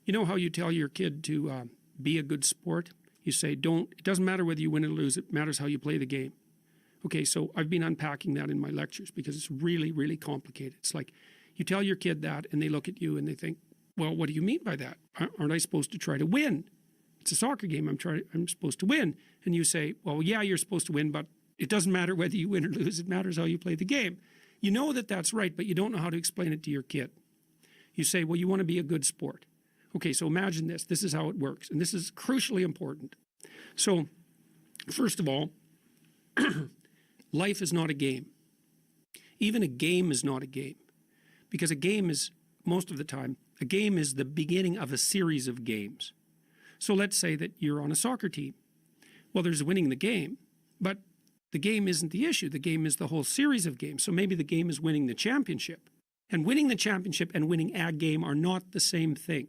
You know how you tell your kid to be a good sport? You say, it doesn't matter whether you win or lose, it matters how you play the game. Okay, so I've been unpacking that in my lectures because it's really, really complicated. It's like you tell your kid that and they look at you and they think, well, what do you mean by that? Aren't I supposed to try to win? It's a soccer game, I'm supposed to win. And you say, well, yeah, you're supposed to win, but it doesn't matter whether you win or lose, it matters how you play the game. You know that that's right, but you don't know how to explain it to your kid. You say, well, you want to be a good sport. Okay, so imagine this. This is how it works. And this is crucially important. So, first of all, life is not a game. Even a game is not a game. Because a game is, most of the time, a game is the beginning of a series of games. So let's say that you're on a soccer team. Well, there's winning the game, but the game isn't the issue. The game is the whole series of games. So maybe the game is winning the championship. And winning the championship and winning a game are not the same thing.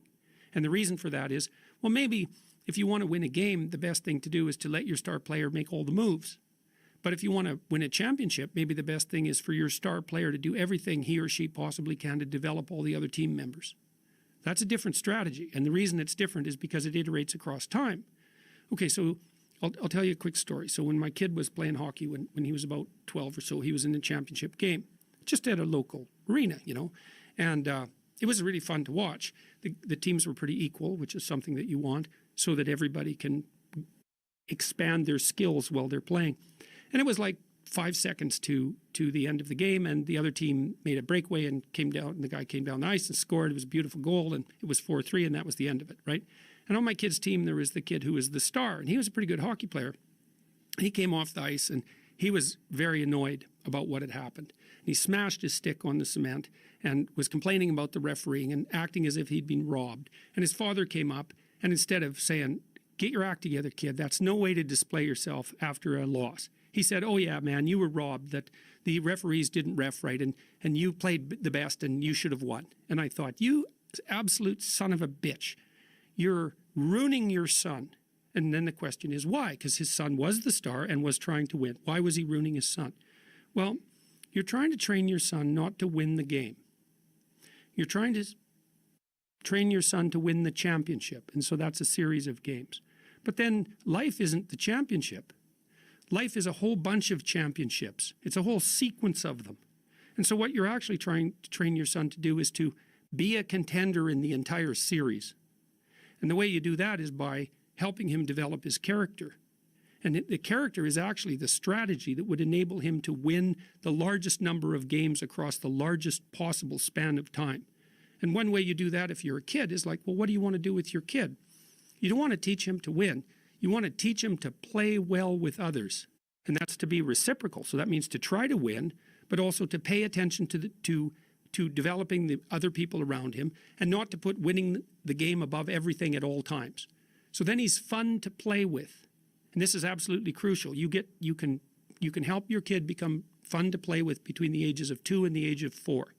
And the reason for that is, well, maybe if you want to win a game, the best thing to do is to let your star player make all the moves. But if you want to win a championship, maybe the best thing is for your star player to do everything he or she possibly can to develop all the other team members. That's a different strategy. And the reason it's different is because it iterates across time. Okay, so I'll tell you a quick story. So when my kid was playing hockey, when he was about 12 or so, he was in a championship game, just at a local arena, you know. And it was really fun to watch. The teams were pretty equal, which is something that you want, so that everybody can expand their skills while they're playing. And it was like 5 seconds to the end of the game, and the other team made a breakaway and came down, and the guy came down the ice and scored. It was a beautiful goal, and it was 4-3, and that was the end of it, right? And on my kid's team, there was the kid who was the star, and he was a pretty good hockey player. He came off the ice, and he was very annoyed about what had happened. And he smashed his stick on the cement and was complaining about the refereeing and acting as if he'd been robbed. And his father came up, and instead of saying, "Get your act together, kid, that's no way to display yourself after a loss," he said, "Oh yeah, man, you were robbed, that the referees didn't ref right, and you played the best and you should have won." And I thought, you absolute son of a bitch, you're ruining your son. And then the question is why? Because his son was the star and was trying to win. Why was he ruining his son? Well, you're trying to train your son not to win the game. You're trying to train your son to win the championship. And so that's a series of games. But then life isn't the championship. Life is a whole bunch of championships. It's a whole sequence of them. And so what you're actually trying to train your son to do is to be a contender in the entire series. And the way you do that is by helping him develop his character. And the character is actually the strategy that would enable him to win the largest number of games across the largest possible span of time. And one way you do that if you're a kid is like, well, what do you want to do with your kid? You don't want to teach him to win. You want to teach him to play well with others. And that's to be reciprocal. So that means to try to win, but also to pay attention to developing the other people around him and not to put winning the game above everything at all times. So then he's fun to play with. And this is absolutely crucial. You can help your kid become fun to play with between the ages of 2 and the age of 4.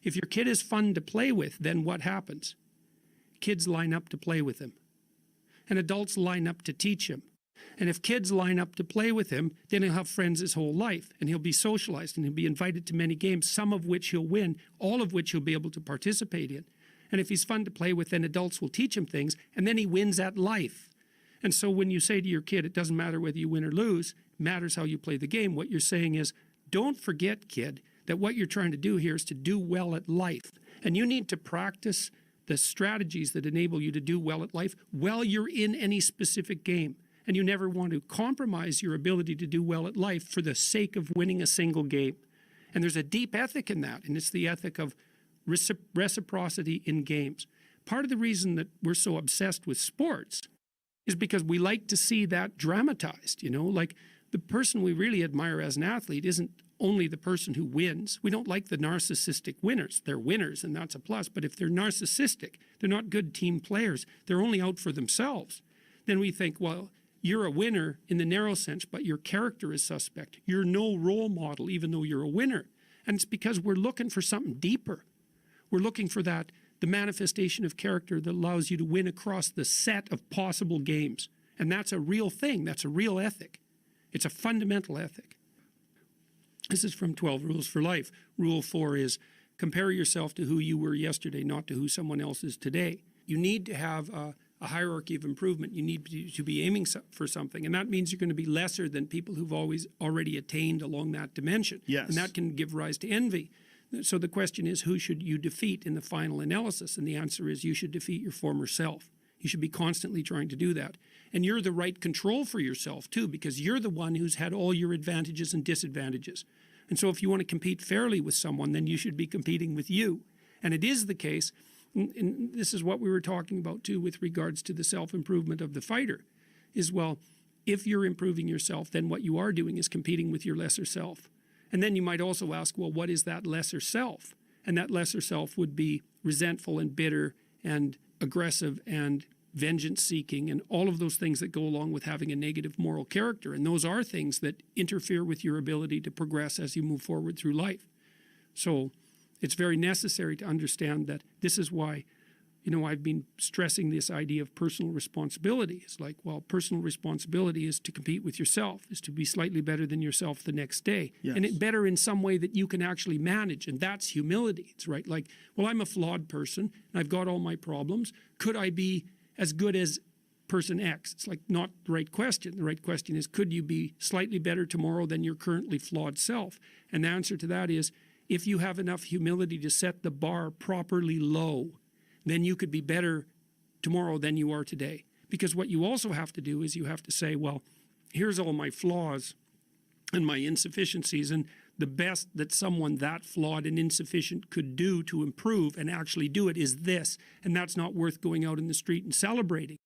If your kid is fun to play with, then what happens? Kids line up to play with him. And adults line up to teach him. And if kids line up to play with him, then he'll have friends his whole life. And he'll be socialized and he'll be invited to many games, some of which he'll win, all of which he'll be able to participate in. And if he's fun to play with, then adults will teach him things, and then he wins at life. And so when you say to your kid, it doesn't matter whether you win or lose, it matters how you play the game, what you're saying is, don't forget, kid, that what you're trying to do here is to do well at life. And you need to practice the strategies that enable you to do well at life while you're in any specific game. And you never want to compromise your ability to do well at life for the sake of winning a single game. And there's a deep ethic in that, and it's the ethic of reciprocity in games. Part of the reason that we're so obsessed with sports is because we like to see that dramatized, you know, like the person we really admire as an athlete isn't only the person who wins. We don't like the narcissistic winners. They're winners, and that's a plus. But if they're narcissistic, they're not good team players, they're only out for themselves, then we think, well, you're a winner in the narrow sense, but your character is suspect. You're no role model, even though you're a winner. And it's because we're looking for something deeper. We're looking for the manifestation of character that allows you to win across the set of possible games. And that's a real thing. That's a real ethic. It's a fundamental ethic. This is from 12 Rules for Life. Rule 4 is compare yourself to who you were yesterday, not to who someone else is today. You need to have a hierarchy of improvement. You need to be aiming for something. And that means you're going to be lesser than people who've already attained along that dimension. Yes. And that can give rise to envy. So the question is, who should you defeat in the final analysis? And the answer is you should defeat your former self. You should be constantly trying to do that. And you're the right control for yourself too, because you're the one who's had all your advantages and disadvantages. And so if you want to compete fairly with someone, then you should be competing with you. And it is the case, and this is what we were talking about too with regards to the self-improvement of the fighter, is, well, if you're improving yourself, then what you are doing is competing with your lesser self. And then you might also ask, well, what is that lesser self? And that lesser self would be resentful and bitter and aggressive and vengeance-seeking and all of those things that go along with having a negative moral character. And those are things that interfere with your ability to progress as you move forward through life. So it's very necessary to understand that this is why, I've been stressing this idea of personal responsibility. It's like, well, personal responsibility is to compete with yourself, is to be slightly better than yourself the next day. Yes. And it better in some way that you can actually manage. And that's humility. It's right. Like, well, I'm a flawed person and I've got all my problems. Could I be as good as person X? It's like not the right question. The right question is, could you be slightly better tomorrow than your currently flawed self? And the answer to that is, if you have enough humility to set the bar properly low, then you could be better tomorrow than you are today. Because what you also have to do is you have to say, well, here's all my flaws and my insufficiencies, and the best that someone that flawed and insufficient could do to improve and actually do it is this. And that's not worth going out in the street and celebrating.